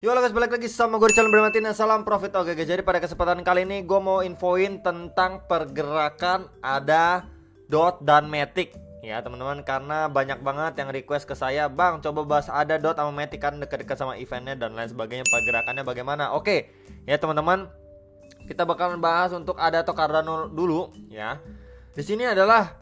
Yo halo guys, balik lagi sama gue di channel Bermatin. Salam profit. Oke guys, jadi pada kesempatan kali ini gue mau infoin tentang pergerakan ADA, DOT, dan Matic. Ya teman-teman, karena banyak banget yang request ke saya, Bang coba bahas ADA, DOT, sama Matic, kan dekat-dekat sama eventnya dan lain sebagainya, pergerakannya bagaimana. Oke ya teman-teman, kita bakalan bahas untuk ADA atau Cardano dulu ya. Di sini adalah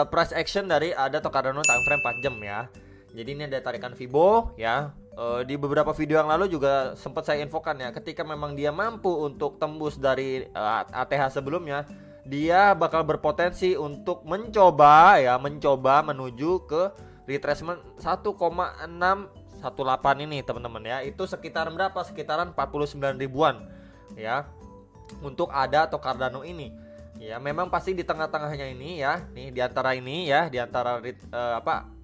price action dari ADA atau Cardano time frame 4 jam ya. Jadi ini ada tarikan Fibo ya. Di beberapa video yang lalu juga sempat saya infokan ya, ketika memang dia mampu untuk tembus dari ATH sebelumnya, dia bakal berpotensi untuk mencoba menuju ke retracement 1,618 ini teman-teman ya. Itu sekitaran berapa? Sekitaran 49 ribuan ya untuk ADA atau Cardano ini. Ya, memang pasti di tengah-tengahnya ini ya, nih di antara ini ya, di antara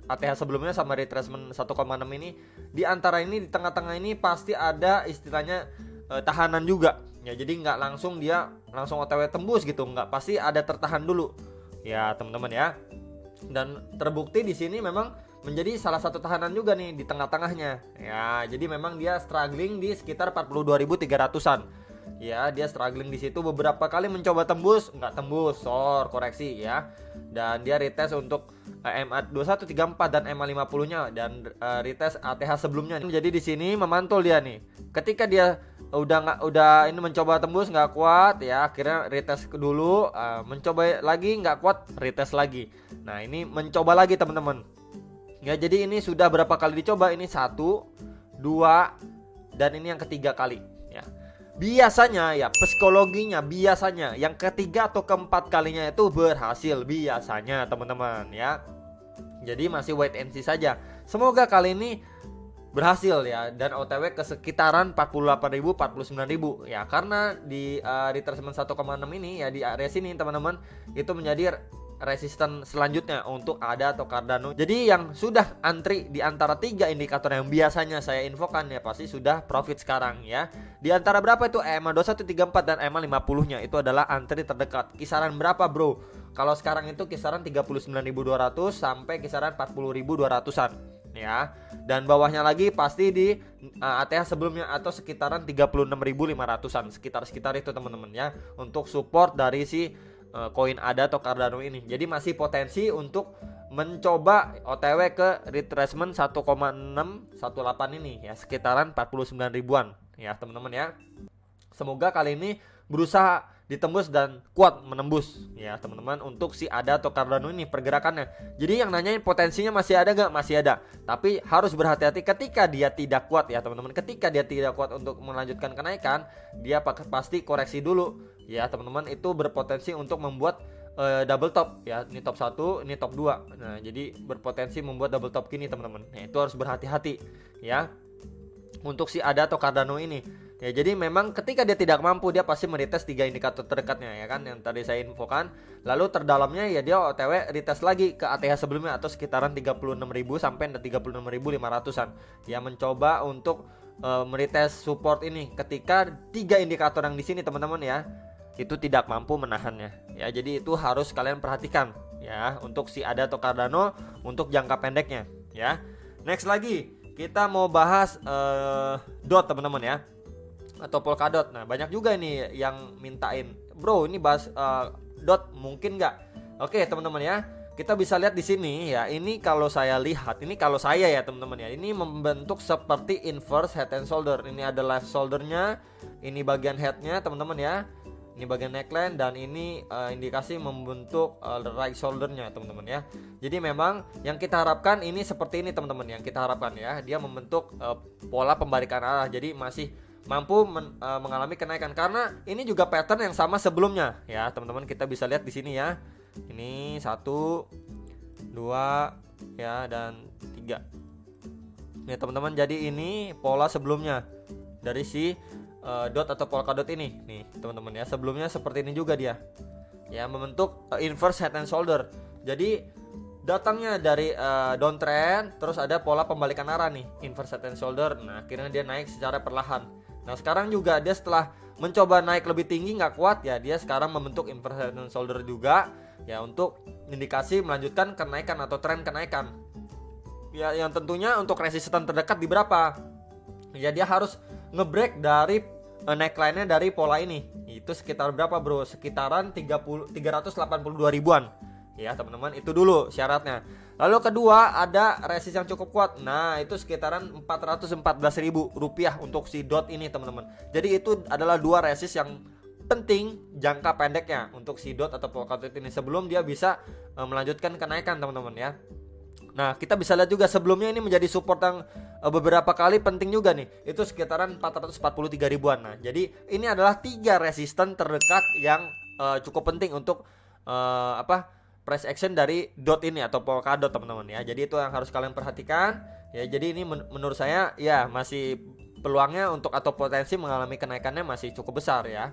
ATH sebelumnya sama retracement 1,6 ini, di antara ini, di tengah-tengah ini pasti ada istilahnya tahanan juga ya. Jadi nggak langsung dia langsung OTW tembus gitu, nggak, pasti ada tertahan dulu ya teman-teman ya. Dan terbukti di sini memang menjadi salah satu tahanan juga nih di tengah-tengahnya ya. Jadi memang dia struggling di sekitar 42.300-an ya. Dia struggling di situ, beberapa kali mencoba tembus, nggak tembus, koreksi ya. Dan dia retest untuk MA2134 dan MA50 nya, dan retest ATH sebelumnya. Jadi di sini memantul dia nih. Ketika dia udah ini mencoba tembus nggak kuat ya, akhirnya retest dulu, mencoba lagi nggak kuat, retest lagi. Nah ini mencoba lagi teman-teman ya. Jadi ini sudah berapa kali dicoba, ini 1, 2, dan ini yang ketiga kali ya. Biasanya ya, psikologinya biasanya yang ketiga atau keempat kalinya itu berhasil biasanya teman-teman ya. Jadi masih wait and see saja. Semoga kali ini berhasil ya, dan OTW ke sekitaran 48.000 49.000 ya. Karena di retracement 1,6 ini ya, di area sini teman-teman, itu menjadi resisten selanjutnya untuk ADA atau Cardano. Jadi yang sudah antri di antara 3 indikator yang biasanya saya infokan ya, pasti sudah profit sekarang ya. Di antara berapa itu? EMA2134 dan EMA50 nya itu adalah antri terdekat. Kisaran berapa bro? Kalau sekarang itu kisaran 39.200 sampai kisaran 40.200-an ya. Dan bawahnya lagi pasti di ATH sebelumnya atau sekitaran 36.500-an, sekitar itu teman-teman ya, untuk support dari si koin ADA atau Cardano ini. Jadi masih potensi untuk mencoba OTW ke retracement 1,618 ini ya, sekitaran 49 ribuan ya teman-teman ya. Semoga kali ini berusaha ditembus dan kuat menembus ya teman-teman untuk si ADA atau Cardano ini pergerakannya. Jadi yang nanyain potensinya masih ada gak? Masih ada. Tapi harus berhati-hati ketika dia tidak kuat ya teman-teman. Ketika dia tidak kuat untuk melanjutkan kenaikan, dia pasti koreksi dulu ya teman-teman. Itu berpotensi untuk membuat double top ya. Ini top 1, ini top 2. Nah jadi berpotensi membuat double top gini teman-teman. Nah, itu harus berhati-hati ya untuk si ADA atau Cardano ini. Ya, jadi memang ketika dia tidak mampu, dia pasti meretest 3 indikator terdekatnya ya kan, yang tadi saya infokan. Lalu terdalamnya ya dia OTW retest lagi ke ATH sebelumnya atau sekitaran 36.000 sampai 36.500-an. Dia mencoba untuk meretest support ini ketika 3 indikator yang di sini teman-teman ya, itu tidak mampu menahannya. Ya, jadi itu harus kalian perhatikan ya untuk si ADA atau Cardano untuk jangka pendeknya ya. Next lagi kita mau bahas DOT teman-teman ya, atau Polkadot. Nah banyak juga ini yang mintain, bro ini bahas DOT mungkin nggak? Oke teman-teman ya, kita bisa lihat di sini ya. Ini kalau saya lihat, ini kalau saya ya teman-teman ya, ini membentuk seperti inverse head and shoulder. Ini ada left shouldernya, ini bagian headnya teman-teman ya, ini bagian neckline, dan ini indikasi membentuk right shouldernya teman-teman ya. Jadi memang yang kita harapkan ini seperti ini teman-teman, yang kita harapkan ya, dia membentuk pola pembalikan arah. Jadi masih mampu mengalami kenaikan, karena ini juga pattern yang sama sebelumnya ya teman-teman. Kita bisa lihat di sini ya, ini 1, 2 ya, dan 3 ya teman-teman. Jadi ini pola sebelumnya dari si DOT atau Polkadot ini nih teman-teman ya. Sebelumnya seperti ini juga dia ya, membentuk inverse head and shoulder. Jadi datangnya dari downtrend, terus ada pola pembalikan arah nih, inverse head and shoulder. Nah akhirnya dia naik secara perlahan. Nah sekarang juga dia setelah mencoba naik lebih tinggi nggak kuat ya, dia sekarang membentuk inverse head and shoulder juga ya, untuk indikasi melanjutkan kenaikan atau tren kenaikan ya. Yang tentunya untuk resisten terdekat di berapa ya, dia harus ngebreak dari neckline-nya dari pola ini. Itu sekitar berapa bro? Sekitaran 382 ribuan. Ya teman-teman, itu dulu syaratnya. Lalu kedua ada resist yang cukup kuat. Nah itu sekitaran 414 ribu rupiah untuk si dot ini teman-teman. Jadi itu adalah dua resist yang penting jangka pendeknya untuk si dot atau polkadot ini sebelum dia bisa melanjutkan kenaikan teman-teman ya. Nah kita bisa lihat juga sebelumnya ini menjadi support yang beberapa kali penting juga nih. Itu sekitaran 443 ribuan. Nah jadi ini adalah 3 resisten terdekat yang cukup penting untuk price action dari dot ini atau polkadot teman-teman ya. Jadi itu yang harus kalian perhatikan ya. Jadi ini menurut saya ya masih peluangnya untuk atau potensi mengalami kenaikannya masih cukup besar ya.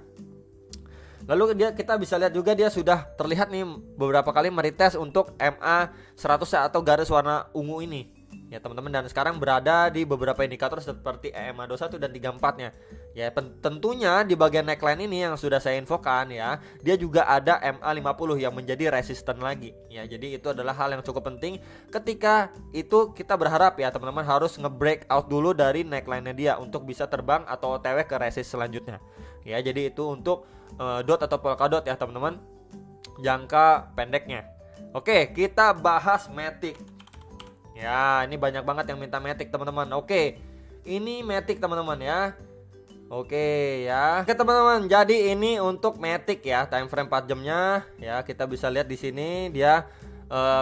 Lalu kita bisa lihat juga dia sudah terlihat nih beberapa kali meretest untuk MA 100 atau garis warna ungu ini ya teman-teman, dan sekarang berada di beberapa indikator seperti EMA 21 dan 34-nya. Ya tentunya di bagian neckline ini yang sudah saya infokan ya, dia juga ada MA 50 yang menjadi resisten lagi. Ya jadi itu adalah hal yang cukup penting. Ketika itu kita berharap ya teman-teman harus nge-break out dulu dari neckline-nya dia untuk bisa terbang atau OTW ke resist selanjutnya. Ya jadi itu untuk dot atau polkadot ya teman-teman, jangka pendeknya. Oke, kita bahas Matic. Ya, ini banyak banget yang minta Matic teman-teman. Oke, ini Matic teman-teman ya. Oke ya. Oke teman-teman, jadi ini untuk Matic ya, time frame 4 jamnya ya. Kita bisa lihat di sini dia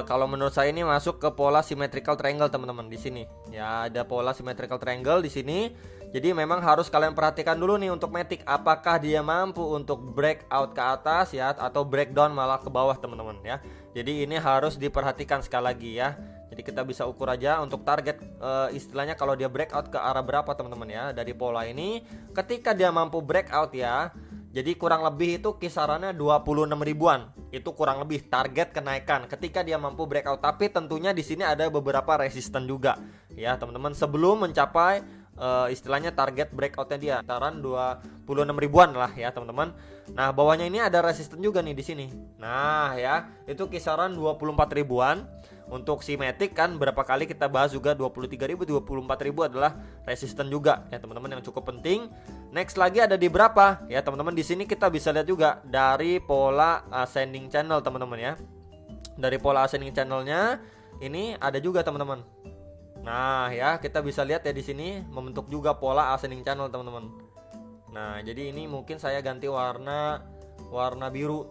kalau menurut saya ini masuk ke pola symmetrical triangle teman-teman di sini. Ya, ada pola symmetrical triangle di sini. Jadi memang harus kalian perhatikan dulu nih untuk Matic, apakah dia mampu untuk breakout ke atas ya atau breakdown malah ke bawah teman-teman ya. Jadi ini harus diperhatikan sekali lagi ya. Jadi kita bisa ukur aja untuk target istilahnya kalau dia breakout ke arah berapa teman-teman ya dari pola ini. Ketika dia mampu breakout ya, jadi kurang lebih itu kisarannya 26 ribuan. Itu kurang lebih target kenaikan ketika dia mampu breakout. Tapi tentunya di sini ada beberapa resisten juga ya teman-teman sebelum mencapai istilahnya target breakoutnya dia kisaran 26 ribuan lah ya teman-teman. Nah bawahnya ini ada resisten juga nih di sini. Nah ya itu kisaran 24 ribuan. Untuk si Matic kan berapa kali kita bahas juga 23.000, 24.000 adalah resisten juga ya teman-teman yang cukup penting. Next lagi ada di berapa ya teman-teman, di sini kita bisa lihat juga dari pola ascending channel teman-teman ya. Dari pola ascending channelnya ini ada juga teman-teman. Nah ya kita bisa lihat ya di sini membentuk juga pola ascending channel teman-teman. Nah jadi ini mungkin saya ganti warna biru.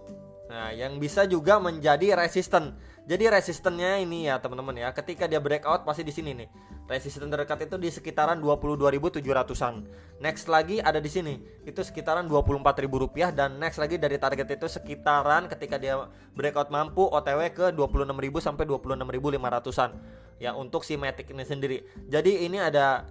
Nah yang bisa juga menjadi resisten. Jadi resistennya ini ya teman-teman ya, ketika dia breakout pasti di sini nih. Resisten terdekat itu di sekitaran 22.700-an. Next lagi ada di sini. Itu sekitaran 24.000 rupiah, dan next lagi dari target itu sekitaran ketika dia breakout mampu OTW ke 26.000 sampai 26.500-an. Ya untuk si Matic ini sendiri. Jadi ini ada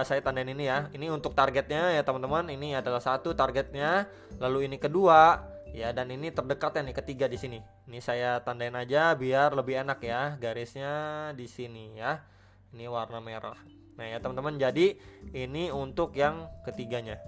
saya tandain ini ya. Ini untuk targetnya ya teman-teman. Ini adalah satu targetnya, lalu ini kedua. Ya dan ini terdekatnya nih ketiga di sini. Ini saya tandain aja biar lebih enak ya, garisnya di sini ya. Ini warna merah. Nah ya teman-teman, jadi ini untuk yang ketiganya.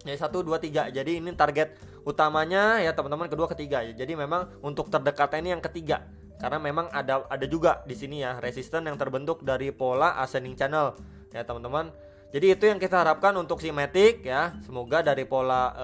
Ya 1, 2, 3. Jadi ini target utamanya ya teman-teman, kedua, ketiga ya. Jadi memang untuk terdekatnya ini yang ketiga. Karena memang ada juga di sini ya resisten yang terbentuk dari pola ascending channel ya teman-teman. Jadi itu yang kita harapkan untuk si Matic ya. Semoga dari pola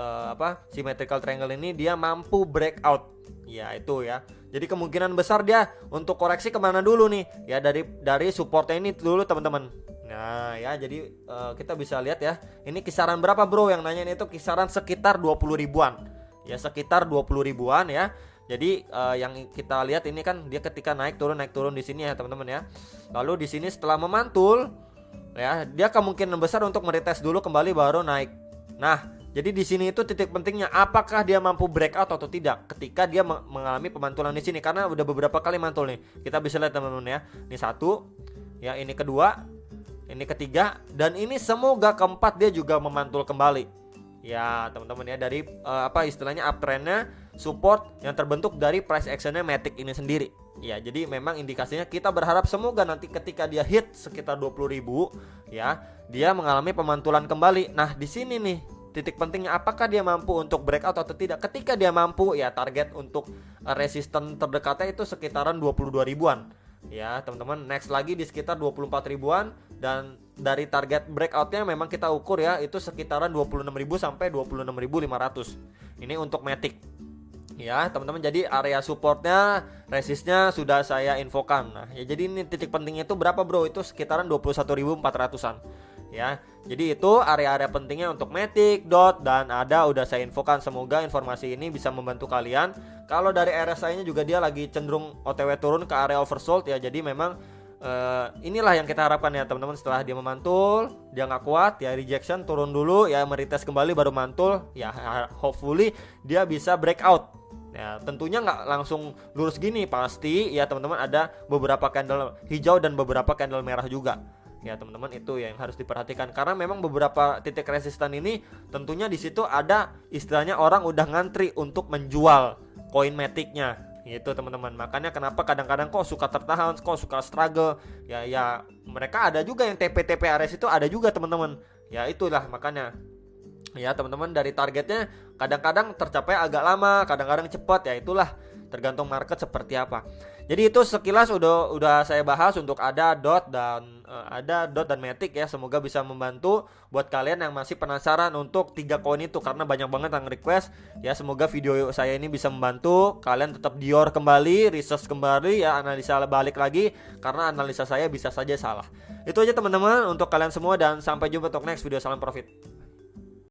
symmetrical triangle ini dia mampu breakout. Ya itu ya. Jadi kemungkinan besar dia untuk koreksi kemana dulu nih? Ya dari supportnya ini dulu teman-teman. Nah ya jadi kita bisa lihat ya. Ini kisaran berapa bro? Yang nanya ini itu kisaran sekitar 20 ribuan. Ya sekitar 20 ribuan ya. Jadi yang kita lihat ini kan dia ketika naik turun di sini ya teman-teman ya. Lalu di sini setelah memantul ya, dia kemungkinan besar untuk meretest dulu kembali baru naik. Nah, jadi di sini itu titik pentingnya, apakah dia mampu breakout atau tidak ketika dia mengalami pemantulan di sini, karena udah beberapa kali mantul nih. Kita bisa lihat teman-teman ya. Ini satu, ya ini kedua, ini ketiga, dan ini semoga keempat dia juga memantul kembali. Ya, teman-teman ya, dari istilahnya uptrendnya support yang terbentuk dari price actionnya Matic ini sendiri. Ya, jadi memang indikasinya kita berharap semoga nanti ketika dia hit sekitar 20.000 ya, dia mengalami pemantulan kembali. Nah, di sini nih titik pentingnya, apakah dia mampu untuk breakout atau tidak. Ketika dia mampu ya, target untuk resisten terdekatnya itu sekitaran 22 ribuan. Ya, teman-teman, next lagi di sekitar 24 ribuan, dan dari target breakoutnya memang kita ukur ya, itu sekitaran 26.000 sampai 26.500. Ini untuk Matic ya teman-teman. Jadi area supportnya, resistnya sudah saya infokan. Nah ya, jadi ini titik pentingnya itu berapa bro? Itu sekitaran 21.400an ya. Jadi itu area-area pentingnya untuk Matic, DOT, dan ADA udah saya infokan. Semoga informasi ini bisa membantu kalian. Kalau dari RSI nya juga dia lagi cenderung OTW turun ke area oversold ya. Jadi memang inilah yang kita harapkan ya teman-teman. Setelah dia memantul, dia nggak kuat ya, rejection, turun dulu ya, meretest kembali baru mantul ya, hopefully dia bisa breakout ya. Tentunya nggak langsung lurus gini, pasti ya teman-teman, ada beberapa candle hijau dan beberapa candle merah juga ya teman-teman. Itu yang harus diperhatikan, karena memang beberapa titik resisten ini tentunya di situ ada istilahnya orang udah ngantri untuk menjual koin Matic-nya gitu teman-teman. Makanya kenapa kadang-kadang kok suka tertahan, kok suka struggle ya mereka ada juga yang TP RS itu ada juga teman-teman ya. Itulah makanya ya teman-teman, dari targetnya kadang-kadang tercapai agak lama, kadang-kadang cepat ya. Itulah tergantung market seperti apa. Jadi itu sekilas udah saya bahas untuk ADA, DOT dan Matic ya. Semoga bisa membantu buat kalian yang masih penasaran untuk 3 koin itu, karena banyak banget yang request ya. Semoga video saya ini bisa membantu kalian tetap dior kembali, research kembali ya, analisa balik lagi, karena analisa saya bisa saja salah. Itu aja teman-teman untuk kalian semua, dan sampai jumpa untuk next video. Salam profit.